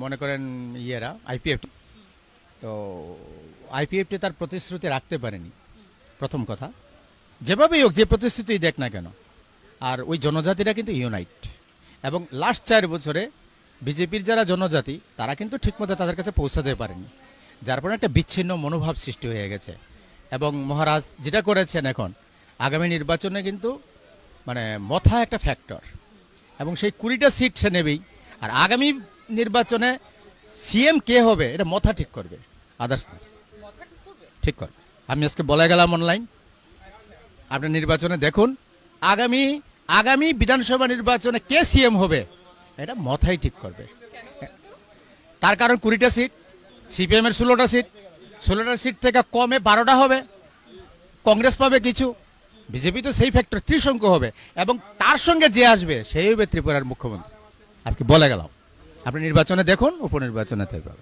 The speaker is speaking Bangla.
মনে করেন ইয়েরা আইপিএফ, তো আইপিএফটি তার প্রতিশ্রুতি রাখতে পারেনি, প্রথম কথা। যেভাবেই হোক, যে প্রতিশ্রুতি দেখ না কেন, আর ওই জনজাতিরা কিন্তু ইউনাইট, এবং লাস্ট 4 বছরে বিজেপির যারা জনজাতি তারা কিন্তু ঠিকমতো তাদের কাছে পৌঁছাতে পারেনি, যার ফলে একটা বিচ্ছিন্ন মনোভাব সৃষ্টি হয়ে গেছে। এবং মহারাজ যেটা করেছেন এখন আগামী নির্বাচনে কিন্তু মানে মথা একটা ফ্যাক্টর, এবং সেই 20টা সিট সে নেবেই। আর আগামী নির্বাচনে সিএম কে হবে এটা মথা ঠিক করবে, আদার্স ঠিক করবে। আমি আজকে বলে গেলাম অনলাইন, আপনি নির্বাচনে দেখুন আগামী বিধানসভা নির্বাচনে কে সিএম হবে এটা মথাই ঠিক করবে। তার কারণ 20টা সিট, সিপিএম এর 16টা সিট, 16টা সিট থেকে কমে 12টা হবে, কংগ্রেস পাবে কিছু, বিজেপি তো সেই ফ্যাক্টর ত্রিসংখ্য হবে, এবং তার সঙ্গে যে আসবে সেই হবে ত্রিপুরার মুখ্যমন্ত্রী। আজকে বলে গেলাম, আপনি নির্বাচনে দেখুন, উপনির্বাচনে দেখবেন।